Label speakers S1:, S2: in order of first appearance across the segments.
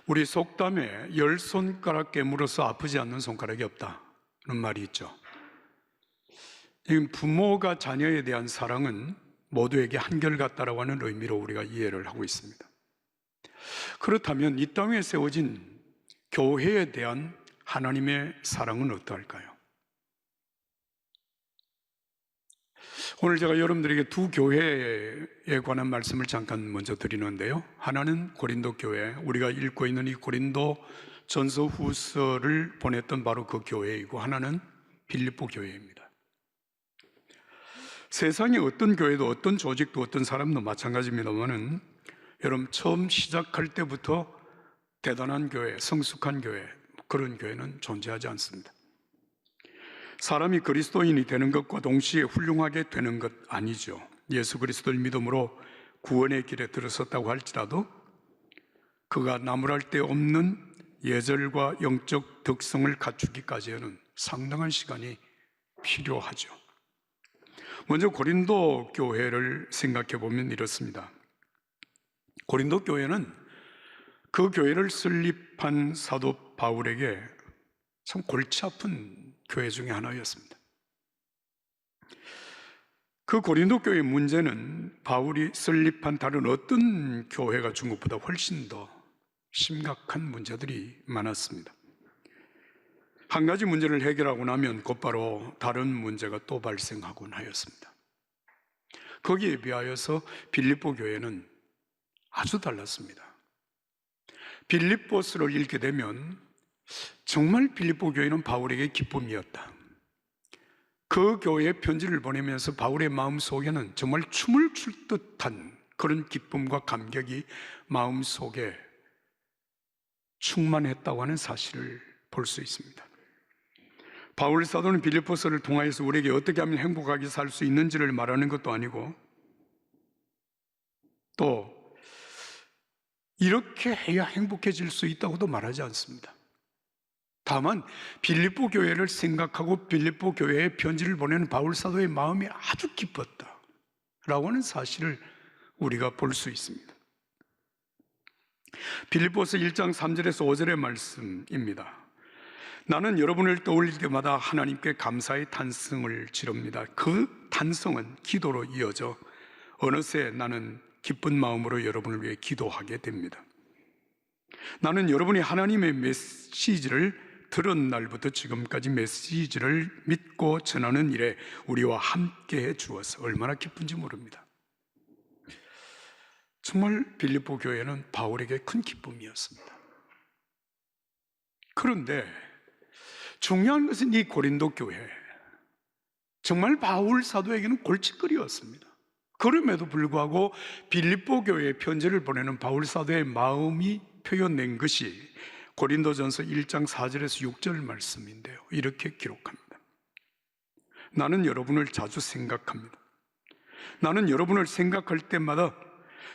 S1: 우리 속담에 열 손가락 깨물어서 아프지 않는 손가락이 없다는 말이 있죠. 부모가 자녀에 대한 사랑은 모두에게 한결같다라고 하는 의미로 우리가 이해를 하고 있습니다. 그렇다면 이 땅에 세워진 교회에 대한 하나님의 사랑은 어떠할까요? 오늘 제가 여러분들에게 두 교회에 관한 말씀을 잠깐 먼저 드리는데요. 하나는 고린도 교회, 우리가 읽고 있는 이 고린도 전서 후서를 보냈던 바로 그 교회이고, 하나는 빌립보 교회입니다. 세상에 어떤 교회도 어떤 조직도 어떤 사람도 마찬가지입니다만은, 여러분 처음 시작할 때부터 대단한 교회, 성숙한 교회, 그런 교회는 존재하지 않습니다. 사람이 그리스도인이 되는 것과 동시에 훌륭하게 되는 것 아니죠. 예수 그리스도를 믿음으로 구원의 길에 들어섰다고 할지라도 그가 나무랄 데 없는 예절과 영적 덕성을 갖추기까지는 상당한 시간이 필요하죠. 먼저 고린도 교회를 생각해 보면 이렇습니다. 고린도 교회는 그 교회를 설립한 사도 바울에게 참 골치 아픈 교회 중에 하나였습니다. 그 고린도 교회의 문제는 바울이 설립한 다른 어떤 교회가 준 것보다 훨씬 더 심각한 문제들이 많았습니다. 한 가지 문제를 해결하고 나면 곧바로 다른 문제가 또 발생하곤 하였습니다. 거기에 비하여서 빌립보 교회는 아주 달랐습니다. 빌립보서를 읽게 되면 정말 빌립보 교회는 바울에게 기쁨이었다. 그 교회에 편지를 보내면서 바울의 마음 속에는 정말 춤을 출 듯한 그런 기쁨과 감격이 마음 속에 충만했다고 하는 사실을 볼 수 있습니다. 바울 사도는 빌립보서를 통하여서 우리에게 어떻게 하면 행복하게 살 수 있는지를 말하는 것도 아니고, 또 이렇게 해야 행복해질 수 있다고도 말하지 않습니다. 다만 빌립보 교회를 생각하고 빌립보 교회에 편지를 보내는 바울 사도의 마음이 아주 기뻤다라고 하는 사실을 우리가 볼 수 있습니다. 빌립보서 1장 3절에서 5절의 말씀입니다. 나는 여러분을 떠올릴 때마다 하나님께 감사의 탄성을 지릅니다. 그 탄성은 기도로 이어져 어느새 나는 기쁜 마음으로 여러분을 위해 기도하게 됩니다. 나는 여러분이 하나님의 메시지를 들은 날부터 지금까지 메시지를 믿고 전하는 일에 우리와 함께 해 주어서 얼마나 기쁜지 모릅니다. 정말 빌립보 교회는 바울에게 큰 기쁨이었습니다. 그런데 중요한 것은 이 고린도 교회, 정말 바울 사도에게는 골칫거리였습니다. 그럼에도 불구하고 빌립보 교회에 편지를 보내는 바울 사도의 마음이 표현된 것이 고린도전서 1장 4절에서 6절 말씀인데요, 이렇게 기록합니다. 나는 여러분을 자주 생각합니다. 나는 여러분을 생각할 때마다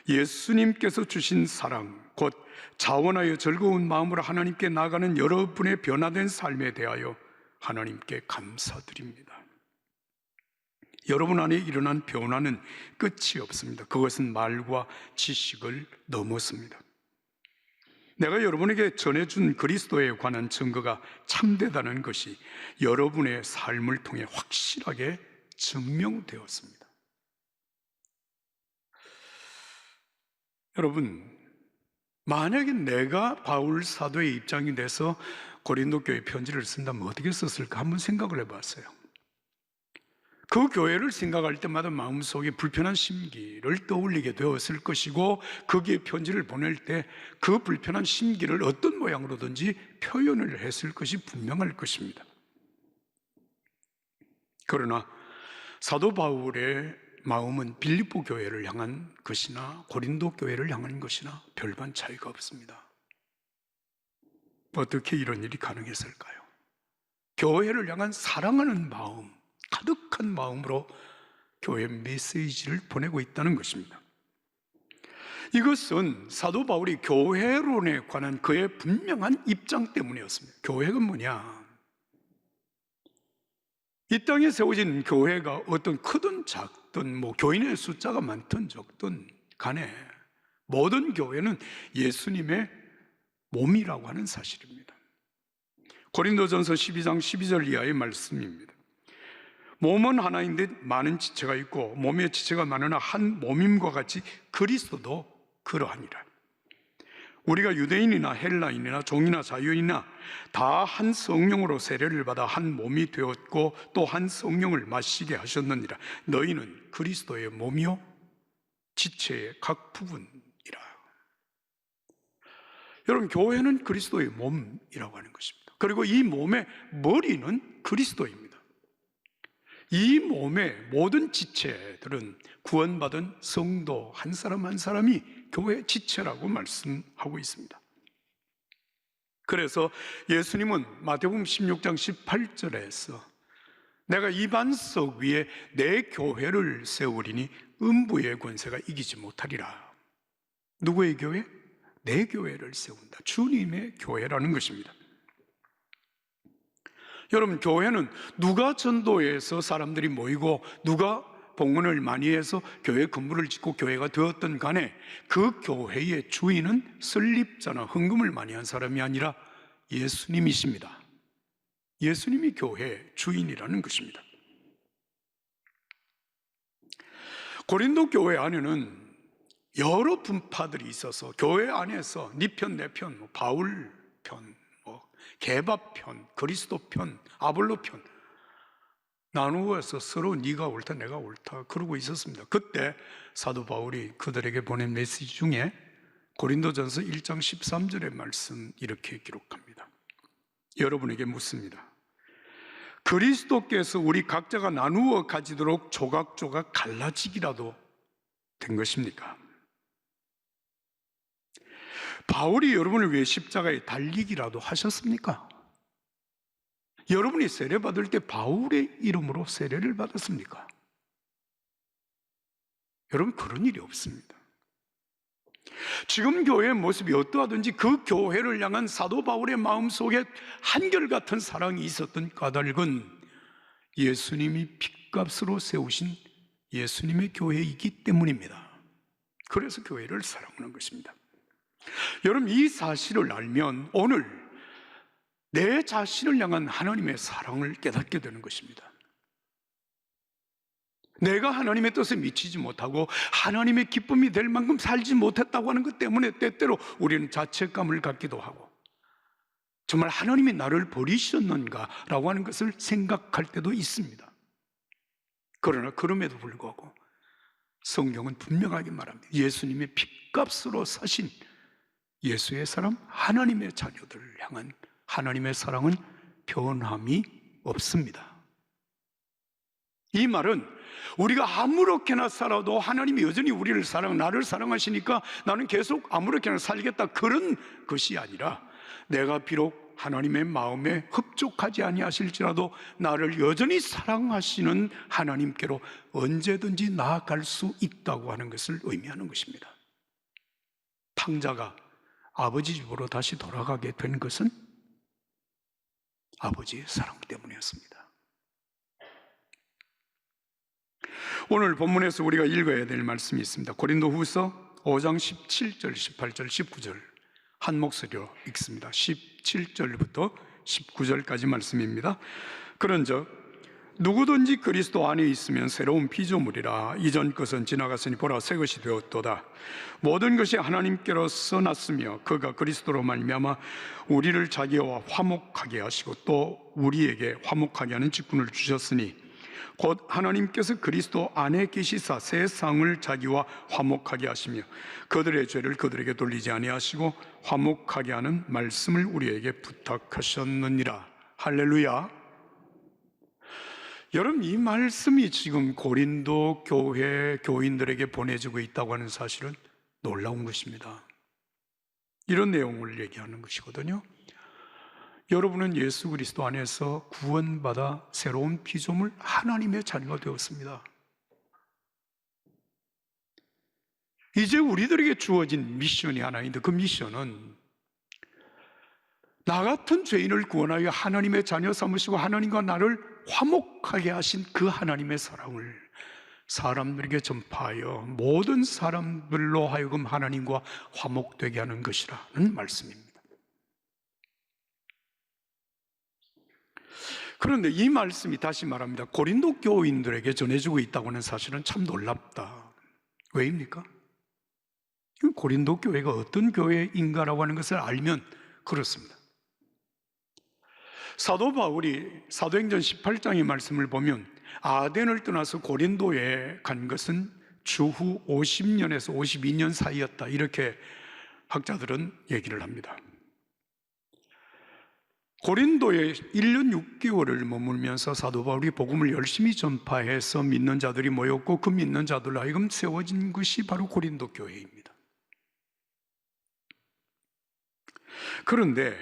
S1: 예수님께서 주신 사랑, 곧 자원하여 즐거운 마음으로 하나님께 나아가는 여러분의 변화된 삶에 대하여 하나님께 감사드립니다. 여러분 안에 일어난 변화는 끝이 없습니다. 그것은 말과 지식을 넘었습니다. 내가 여러분에게 전해준 그리스도에 관한 증거가 참되다는 것이 여러분의 삶을 통해 확실하게 증명되었습니다. 여러분, 만약에 내가 바울 사도의 입장이 돼서 고린도 교회 편지를 쓴다면 어떻게 썼을까 한번 생각을 해봤어요. 그 교회를 생각할 때마다 마음속에 불편한 심기를 떠올리게 되었을 것이고, 거기에 편지를 보낼 때 그 불편한 심기를 어떤 모양으로든지 표현을 했을 것이 분명할 것입니다. 그러나 사도 바울의 마음은 빌립보 교회를 향한 것이나 고린도 교회를 향한 것이나 별반 차이가 없습니다. 어떻게 이런 일이 가능했을까요? 교회를 향한 사랑하는 마음, 가득한 마음으로 교회 메시지를 보내고 있다는 것입니다. 이것은 사도 바울이 교회론에 관한 그의 분명한 입장 때문이었습니다. 교회가 뭐냐? 이 땅에 세워진 교회가 어떤 크든 작든 교인의 숫자가 많든 적든 간에 모든 교회는 예수님의 몸이라고 하는 사실입니다. 고린도전서 12장 12절 이하의 말씀입니다. 몸은 하나인데 많은 지체가 있고 몸의 지체가 많으나 한 몸임과 같이 그리스도도 그러하니라. 우리가 유대인이나 헬라인이나 종이나 자유인이나 다 한 성령으로 세례를 받아 한 몸이 되었고 또 한 성령을 마시게 하셨느니라. 너희는 그리스도의 몸이요 지체의 각 부분이라. 여러분, 교회는 그리스도의 몸이라고 하는 것입니다. 그리고 이 몸의 머리는 그리스도입니다. 이 몸의 모든 지체들은 구원받은 성도 한 사람 한 사람이 교회 지체라고 말씀하고 있습니다. 그래서 예수님은 마태복음 16장 18절에서 내가 이 반석 위에 내 교회를 세우리니 음부의 권세가 이기지 못하리라. 누구의 교회? 내 교회를 세운다. 주님의 교회라는 것입니다. 여러분, 교회는 누가 전도해서 사람들이 모이고 누가 봉헌을 많이 해서 교회 건물을 짓고 교회가 되었던 간에 그 교회의 주인은 설립자나 헌금을 많이 한 사람이 아니라 예수님이십니다. 예수님이 교회의 주인이라는 것입니다. 고린도 교회 안에는 여러 분파들이 있어서 교회 안에서 네 편, 내 편, 바울 편, 게바 편, 그리스도 편, 아볼로 편 나누어서 서로 네가 옳다 내가 옳다 그러고 있었습니다. 그때 사도 바울이 그들에게 보낸 메시지 중에 고린도전서 1장 13절의 말씀 이렇게 기록합니다. 여러분에게 묻습니다. 그리스도께서 우리 각자가 나누어 가지도록 조각조각 갈라지기라도 된 것입니까? 바울이 여러분을 위해 십자가에 달리기라도 하셨습니까? 여러분이 세례 받을 때 바울의 이름으로 세례를 받았습니까? 여러분, 그런 일이 없습니다. 지금 교회의 모습이 어떠하든지 그 교회를 향한 사도 바울의 마음속에 한결같은 사랑이 있었던 까닭은 예수님이 핏값으로 세우신 예수님의 교회이기 때문입니다. 그래서 교회를 사랑하는 것입니다. 여러분, 이 사실을 알면 오늘 내 자신을 향한 하나님의 사랑을 깨닫게 되는 것입니다. 내가 하나님의 뜻에 미치지 못하고 하나님의 기쁨이 될 만큼 살지 못했다고 하는 것 때문에 때때로 우리는 자책감을 갖기도 하고 정말 하나님이 나를 버리셨는가라고 하는 것을 생각할 때도 있습니다. 그러나 그럼에도 불구하고 성경은 분명하게 말합니다. 예수님의 핏값으로 사신 예수의 사람, 하나님의 자녀들을 향한 하나님의 사랑은 변함이 없습니다. 이 말은 우리가 아무렇게나 살아도 하나님이 여전히 우리를 나를 사랑하시니까 나는 계속 아무렇게나 살겠다, 그런 것이 아니라 내가 비록 하나님의 마음에 흡족하지 아니하실지라도 나를 여전히 사랑하시는 하나님께로 언제든지 나아갈 수 있다고 하는 것을 의미하는 것입니다. 탕자가 아버지 집으로 다시 돌아가게 된 것은 아버지의 사랑 때문이었습니다. 오늘 본문에서 우리가 읽어야 될 말씀이 있습니다. 고린도후서 5장 17절, 18절, 19절 한 목소리로 읽습니다. 17절부터 19절까지 말씀입니다. 그런즉 누구든지 그리스도 안에 있으면 새로운 피조물이라. 이전 것은 지나갔으니 보라 새 것이 되었도다. 모든 것이 하나님께로서 났으며 그가 그리스도로 말미암아 우리를 자기와 화목하게 하시고 또 우리에게 화목하게 하는 직분을 주셨으니 곧 하나님께서 그리스도 안에 계시사 세상을 자기와 화목하게 하시며 그들의 죄를 그들에게 돌리지 아니하시고 화목하게 하는 말씀을 우리에게 부탁하셨느니라. 할렐루야. 여러분, 이 말씀이 지금 고린도 교회 교인들에게 보내지고 있다고 하는 사실은 놀라운 것입니다. 이런 내용을 얘기하는 것이거든요. 여러분은 예수 그리스도 안에서 구원받아 새로운 피조물 하나님의 자녀가 되었습니다. 이제 우리들에게 주어진 미션이 하나 있는데 그 미션은 나 같은 죄인을 구원하여 하나님의 자녀 삼으시고 하나님과 나를 화목하게 하신 그 하나님의 사랑을 사람들에게 전파하여 모든 사람들로 하여금 하나님과 화목되게 하는 것이라는 말씀입니다. 그런데 이 말씀이 다시 말합니다. 고린도 교인들에게 전해지고 있다고 하는 사실은 참 놀랍다. 왜입니까? 고린도 교회가 어떤 교회인가라고 하는 것을 알면 그렇습니다. 사도 바울이 사도행전 18장의 말씀을 보면 아덴을 떠나서 고린도에 간 것은 주후 50년에서 52년 사이였다, 이렇게 학자들은 얘기를 합니다. 고린도에 1년 6개월을 머물면서 사도 바울이 복음을 열심히 전파해서 믿는 자들이 모였고, 그 믿는 자들로 하여금 세워진 것이 바로 고린도 교회입니다. 그런데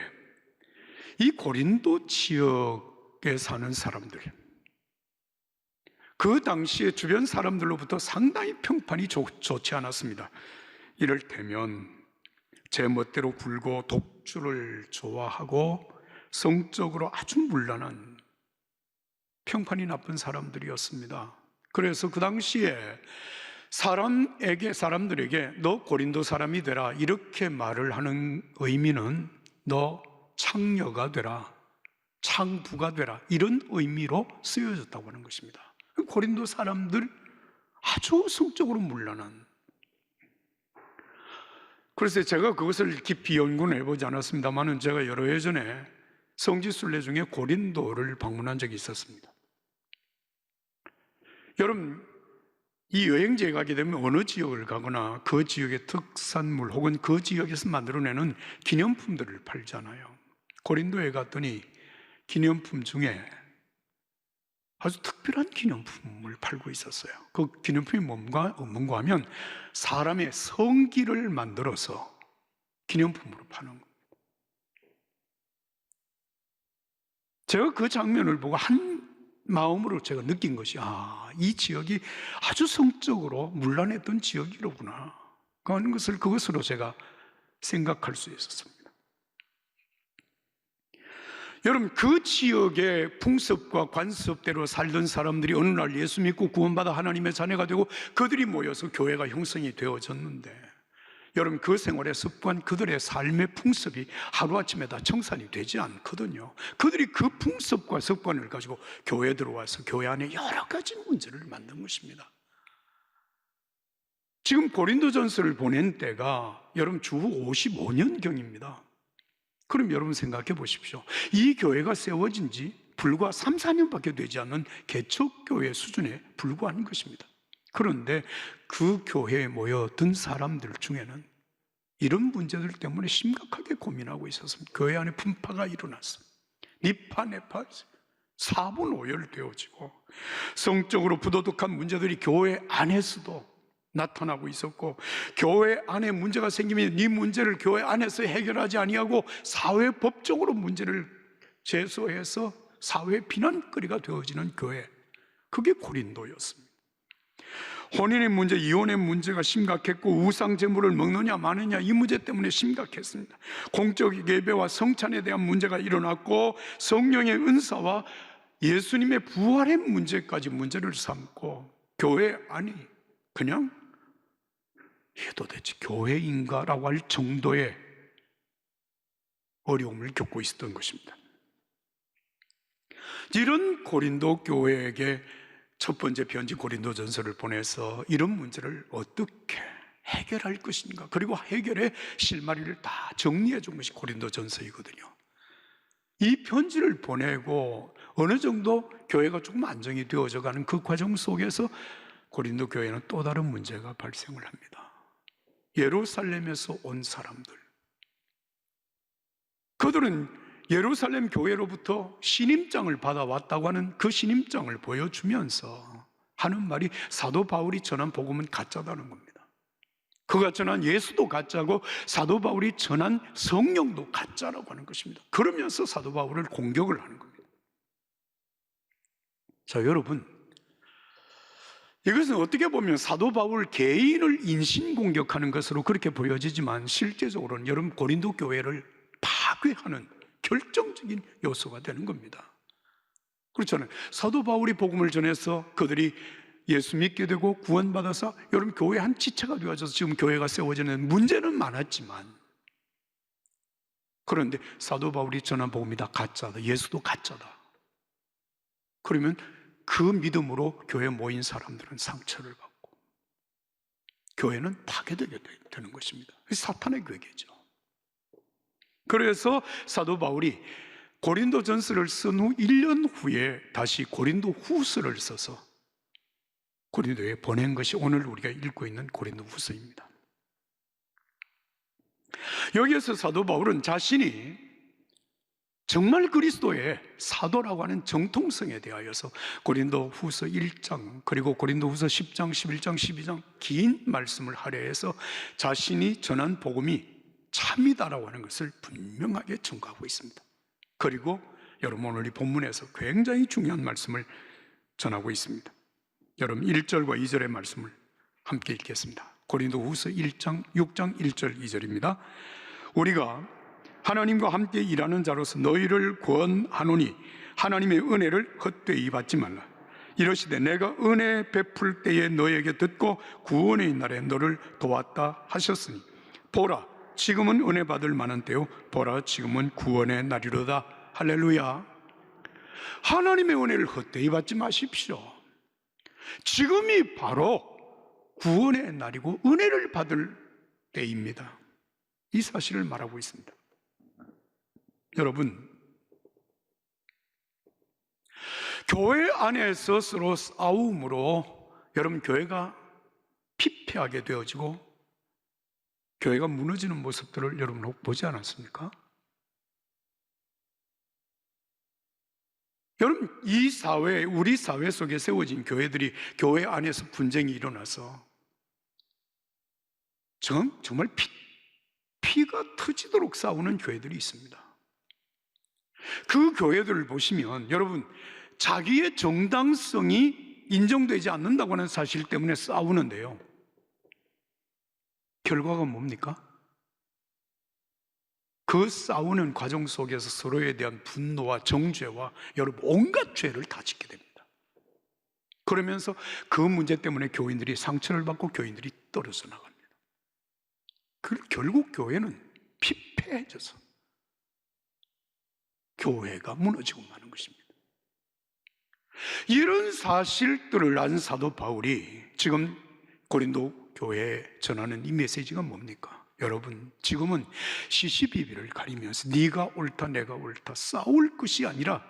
S1: 이 고린도 지역에 사는 사람들, 그 당시에 주변 사람들로부터 상당히 평판이 좋지 않았습니다. 이를테면 제 멋대로 굴고 독주를 좋아하고 성적으로 아주 문란한, 평판이 나쁜 사람들이었습니다. 그래서 그 당시에 사람들에게 너 고린도 사람이 되라, 이렇게 말을 하는 의미는 너 창녀가 되라, 창부가 되라, 이런 의미로 쓰여졌다고 하는 것입니다. 고린도 사람들 아주 성적으로 문란한. 그래서 제가 그것을 깊이 연구는 해보지 않았습니다만, 제가 여러 해 전에 성지순례 중에 고린도를 방문한 적이 있었습니다. 여러분, 이 여행지에 가게 되면 어느 지역을 가거나 그 지역의 특산물 혹은 그 지역에서 만들어내는 기념품들을 팔잖아요. 고린도에 갔더니 기념품 중에 아주 특별한 기념품을 팔고 있었어요. 그 기념품이 뭔가 하면 사람의 성기를 만들어서 기념품으로 파는 겁니다. 제가 그 장면을 보고 한 마음으로 제가 느낀 것이, 이 지역이 아주 성적으로 문란했던 지역이로구나 하는 것을, 그것으로 제가 생각할 수 있었습니다. 여러분, 그 지역의 풍습과 관습대로 살던 사람들이 어느 날 예수 믿고 구원받아 하나님의 자녀가 되고 그들이 모여서 교회가 형성이 되어졌는데, 여러분, 그 생활의 습관, 그들의 삶의 풍습이 하루아침에 다 청산이 되지 않거든요. 그들이 그 풍습과 습관을 가지고 교회에 들어와서 교회 안에 여러 가지 문제를 만든 것입니다. 지금 고린도전서를 보낸 때가 여러분 주후 55년경입니다. 그럼 여러분 생각해 보십시오. 이 교회가 세워진 지 불과 3, 4년밖에 되지 않는 개척교회 수준에 불과한 것입니다. 그런데 그 교회에 모여든 사람들 중에는 이런 문제들 때문에 심각하게 고민하고 있었습니다. 교회 안에 분파가 일어났습니다. 니파네파, 사분오열되어지고 성적으로 부도덕한 문제들이 교회 안에서도 나타나고 있었고, 교회 안에 문제가 생기면 이 문제를 교회 안에서 해결하지 아니하고 사회법적으로 문제를 제소해서 사회 비난거리가 되어지는 교회, 그게 고린도였습니다. 혼인의 문제, 이혼의 문제가 심각했고, 우상 제물을 먹느냐 마느냐 이 문제 때문에 심각했습니다. 공적 예배와 성찬에 대한 문제가 일어났고, 성령의 은사와 예수님의 부활의 문제까지 문제를 삼고, 교회 안이 그냥 이게 도대체 교회인가라고 할 정도의 어려움을 겪고 있었던 것입니다. 이런 고린도 교회에게 첫 번째 편지 고린도전서를 보내서 이런 문제를 어떻게 해결할 것인가, 그리고 해결의 실마리를 다 정리해 준 것이 고린도전서이거든요. 이 편지를 보내고 어느 정도 교회가 조금 안정이 되어져 가는 그 과정 속에서 고린도 교회는 또 다른 문제가 발생을 합니다. 예루살렘에서 온 사람들, 그들은 예루살렘 교회로부터 신임장을 받아왔다고 하는 그 신임장을 보여주면서 하는 말이 사도 바울이 전한 복음은 가짜다는 겁니다. 그가 전한 예수도 가짜고 사도 바울이 전한 성령도 가짜라고 하는 것입니다. 그러면서 사도 바울을 공격을 하는 겁니다. 자, 여러분, 이것은 어떻게 보면 사도 바울 개인을 인신공격하는 것으로 그렇게 보여지지만, 실제적으로는 여러분 고린도 교회를 파괴하는 결정적인 요소가 되는 겁니다. 그렇잖아요. 사도 바울이 복음을 전해서 그들이 예수 믿게 되고 구원받아서 여러분 교회 한 지체가 되어져서 지금 교회가 세워지는 문제는 많았지만, 그런데 사도 바울이 전한 복음이 다 가짜다, 예수도 가짜다, 그러면 그 믿음으로 교회에 모인 사람들은 상처를 받고 교회는 파괴되게 되는 것입니다. 사탄의 괴계죠. 그래서 사도 바울이 고린도전서를 쓴 후 1년 후에 다시 고린도 후서를 써서 고린도에 보낸 것이 오늘 우리가 읽고 있는 고린도 후서입니다. 여기에서 사도 바울은 자신이 정말 그리스도의 사도라고 하는 정통성에 대하여서 고린도 후서 1장 그리고 고린도 후서 10장, 11장, 12장 긴 말씀을 할애해서 자신이 전한 복음이 참이다라고 하는 것을 분명하게 증거하고 있습니다. 그리고 여러분 오늘 이 본문에서 굉장히 중요한 말씀을 전하고 있습니다. 여러분 1절과 2절의 말씀을 함께 읽겠습니다. 고린도 후서 1장, 6장 1절 2절입니다. 우리가 하나님과 함께 일하는 자로서 너희를 권하노니 하나님의 은혜를 헛되이 받지 말라. 이러시되 내가 은혜 베풀 때에 너에게 듣고 구원의 날에 너를 도왔다 하셨으니 보라 지금은 은혜 받을 만한 때요 보라 지금은 구원의 날이로다. 할렐루야. 하나님의 은혜를 헛되이 받지 마십시오. 지금이 바로 구원의 날이고 은혜를 받을 때입니다. 이 사실을 말하고 있습니다. 여러분, 교회 안에서 서로 싸움으로 여러분 교회가 피폐하게 되어지고 교회가 무너지는 모습들을 여러분 보지 않았습니까? 여러분, 이 사회, 우리 사회 속에 세워진 교회들이 교회 안에서 분쟁이 일어나서 정말 피가 터지도록 싸우는 교회들이 있습니다. 그 교회들을 보시면 여러분 자기의 정당성이 인정되지 않는다고 하는 사실 때문에 싸우는데요, 결과가 뭡니까? 그 싸우는 과정 속에서 서로에 대한 분노와 정죄와 여러분 온갖 죄를 다 짓게 됩니다. 그러면서 그 문제 때문에 교인들이 상처를 받고 교인들이 떨어져 나갑니다. 결국 교회는 피폐해져서 교회가 무너지고 마는 것입니다. 이런 사실들을 안 사도 바울이 지금 고린도 교회에 전하는 이 메시지가 뭡니까? 여러분, 지금은 시시비비를 가리면서 네가 옳다 내가 옳다 싸울 것이 아니라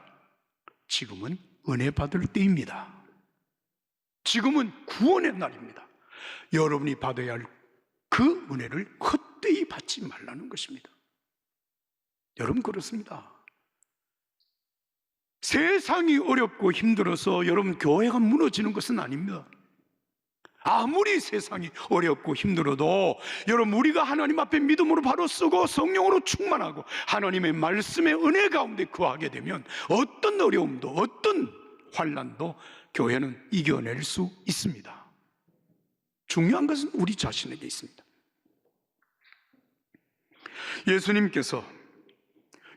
S1: 지금은 은혜 받을 때입니다. 지금은 구원의 날입니다. 여러분이 받아야 할 그 은혜를 헛되이 받지 말라는 것입니다. 여러분 그렇습니다. 세상이 어렵고 힘들어서 여러분 교회가 무너지는 것은 아닙니다. 아무리 세상이 어렵고 힘들어도 여러분 우리가 하나님 앞에 믿음으로 바로 서고 성령으로 충만하고 하나님의 말씀의 은혜 가운데 거하게 되면 어떤 어려움도 어떤 환난도 교회는 이겨낼 수 있습니다. 중요한 것은 우리 자신에게 있습니다. 예수님께서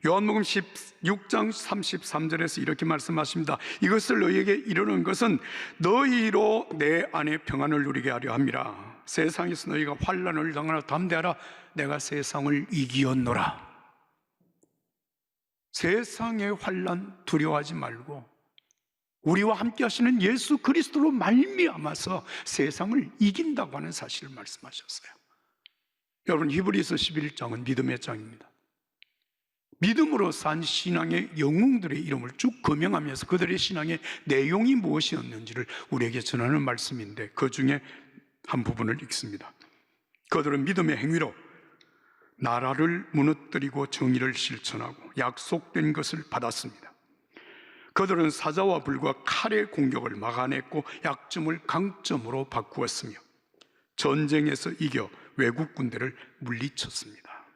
S1: 요한복음 16장 33절에서 이렇게 말씀하십니다. 이것을 너희에게 이르는 것은 너희로 내 안에 평안을 누리게 하려 함이라. 세상에서 너희가 환난을 당하나 담대하라. 내가 세상을 이기었노라. 세상의 환난 두려워하지 말고 우리와 함께 하시는 예수 그리스도로 말미암아서 세상을 이긴다고 하는 사실을 말씀하셨어요. 여러분 히브리서 11장은 믿음의 장입니다. 믿음으로 산 신앙의 영웅들의 이름을 쭉 거명하면서 그들의 신앙의 내용이 무엇이었는지를 우리에게 전하는 말씀인데 그 중에 한 부분을 읽습니다. 그들은 믿음의 행위로 나라를 무너뜨리고 정의를 실천하고 약속된 것을 받았습니다. 그들은 사자와 불과 칼의 공격을 막아냈고 약점을 강점으로 바꾸었으며 전쟁에서 이겨 외국 군대를 물리쳤습니다.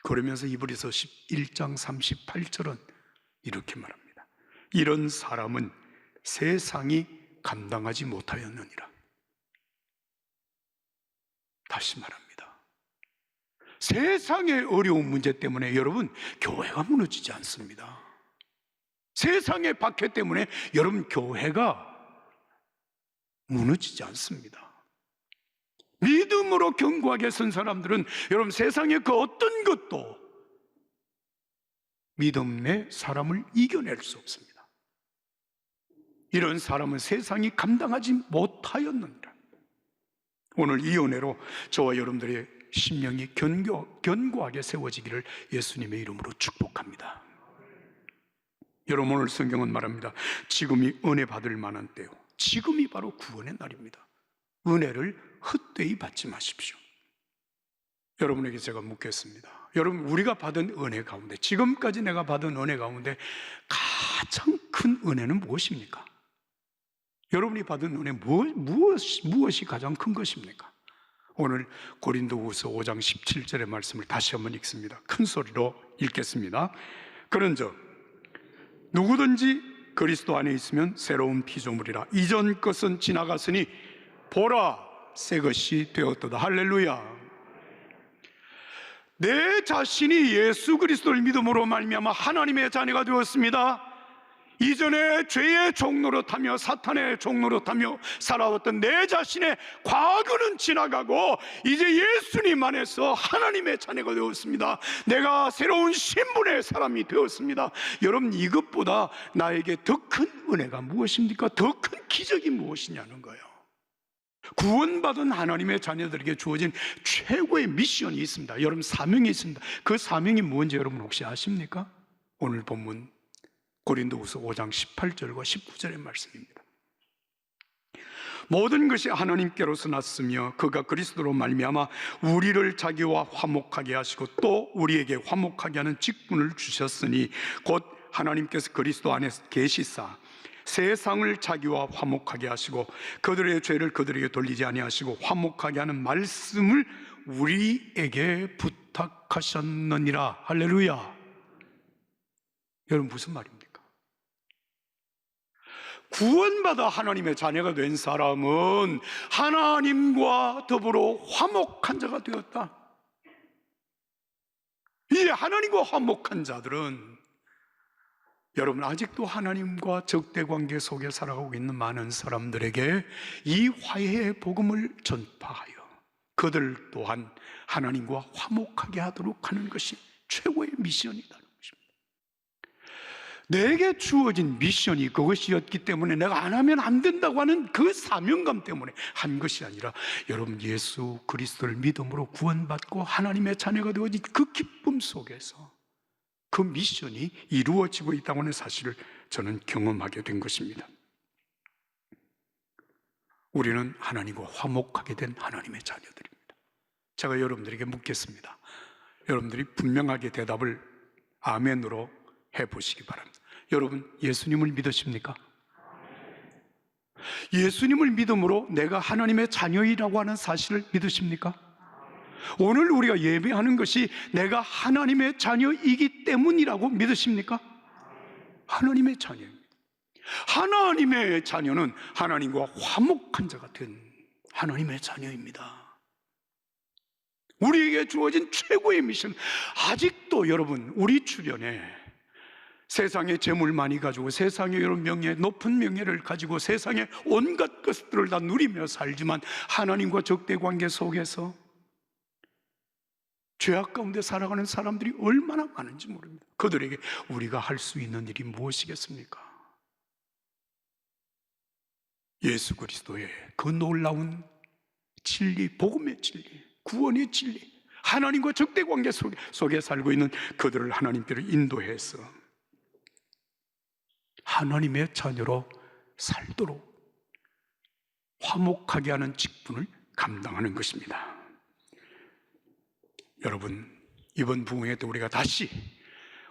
S1: 그러면서 히브리서 11장 38절은 이렇게 말합니다. 이런 사람은 세상이 감당하지 못하였느니라. 다시 말합니다. 세상의 어려운 문제 때문에 여러분 교회가 무너지지 않습니다. 세상의 박해 때문에 여러분 교회가 무너지지 않습니다. 믿음으로 견고하게 선 사람들은 여러분 세상의 그 어떤 것도 믿음의 사람을 이겨낼 수 없습니다. 이런 사람은 세상이 감당하지 못하였느니라. 오늘 이 은혜로 저와 여러분들의 심령이 견고하게 세워지기를 예수님의 이름으로 축복합니다. 여러분, 오늘 성경은 말합니다. 지금이 은혜 받을 만한 때요, 지금이 바로 구원의 날입니다. 은혜를 헛되이 받지 마십시오. 여러분에게 제가 묻겠습니다. 여러분, 우리가 받은 은혜 가운데, 지금까지 내가 받은 은혜 가운데 가장 큰 은혜는 무엇입니까? 여러분이 받은 은혜 무엇이 가장 큰 것입니까? 오늘 고린도후서 5장 17절의 말씀을 다시 한번 읽습니다. 큰 소리로 읽겠습니다. 그런즉 누구든지 그리스도 안에 있으면 새로운 피조물이라. 이전 것은 지나갔으니 보라, 새 것이 되었도다. 할렐루야. 내 자신이 예수 그리스도를 믿음으로 말미암아 하나님의 자녀가 되었습니다. 이전에 죄의 종노릇하며 사탄의 종노릇하며 살아왔던 내 자신의 과거는 지나가고 이제 예수님 안에서 하나님의 자녀가 되었습니다. 내가 새로운 신분의 사람이 되었습니다. 여러분, 이것보다 나에게 더 큰 은혜가 무엇입니까? 더 큰 기적이 무엇이냐는 거예요. 구원받은 하나님의 자녀들에게 주어진 최고의 미션이 있습니다. 여러분, 사명이 있습니다. 그 사명이 뭔지 여러분 혹시 아십니까? 오늘 본문 고린도후서 5장 18절과 19절의 말씀입니다. 모든 것이 하나님께로서 났으며 그가 그리스도로 말미암아 우리를 자기와 화목하게 하시고 또 우리에게 화목하게 하는 직분을 주셨으니 곧 하나님께서 그리스도 안에서 계시사 세상을 자기와 화목하게 하시고 그들의 죄를 그들에게 돌리지 아니하시고 화목하게 하는 말씀을 우리에게 부탁하셨느니라. 할렐루야. 여러분, 무슨 말입니까? 구원받아 하나님의 자녀가 된 사람은 하나님과 더불어 화목한 자가 되었다. 이 하나님과 화목한 자들은, 여러분, 아직도 하나님과 적대관계 속에 살아가고 있는 많은 사람들에게 이 화해의 복음을 전파하여 그들 또한 하나님과 화목하게 하도록 하는 것이 최고의 미션이다. 내게 주어진 미션이 그것이었기 때문에 내가 안 하면 안 된다고 하는 그 사명감 때문에 한 것이 아니라, 여러분, 예수 그리스도를 믿음으로 구원받고 하나님의 자녀가 되어진 그 기쁨 속에서 그 미션이 이루어지고 있다고 하는 사실을 저는 경험하게 된 것입니다. 우리는 하나님과 화목하게 된 하나님의 자녀들입니다. 제가 여러분들에게 묻겠습니다. 여러분들이 분명하게 대답을 아멘으로 해보시기 바랍니다. 여러분, 예수님을 믿으십니까? 예수님을 믿음으로 내가 하나님의 자녀이라고 하는 사실을 믿으십니까? 오늘 우리가 예배하는 것이 내가 하나님의 자녀이기 때문이라고 믿으십니까? 하나님의 자녀입니다. 하나님의 자녀는 하나님과 화목한 자가 된 하나님의 자녀입니다. 우리에게 주어진 최고의 미션, 아직도 여러분, 우리 주변에 세상에 재물 많이 가지고 세상에 이런 명예, 높은 명예를 가지고 세상에 온갖 것들을 다 누리며 살지만 하나님과 적대관계 속에서 죄악 가운데 살아가는 사람들이 얼마나 많은지 모릅니다. 그들에게 우리가 할 수 있는 일이 무엇이겠습니까? 예수 그리스도의 그 놀라운 진리, 복음의 진리, 구원의 진리, 하나님과 적대관계 속에 살고 있는 그들을 하나님께로 인도해서 하나님의 자녀로 살도록 화목하게 하는 직분을 감당하는 것입니다. 여러분, 이번 부흥회 때 우리가 다시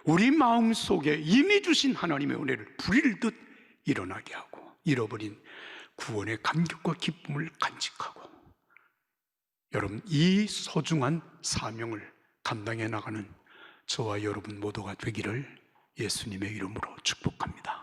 S1: 우리 마음속에 이미 주신 하나님의 은혜를 불일듯 일어나게 하고 잃어버린 구원의 감격과 기쁨을 간직하고, 여러분, 이 소중한 사명을 감당해 나가는 저와 여러분 모두가 되기를 예수님의 이름으로 축복합니다.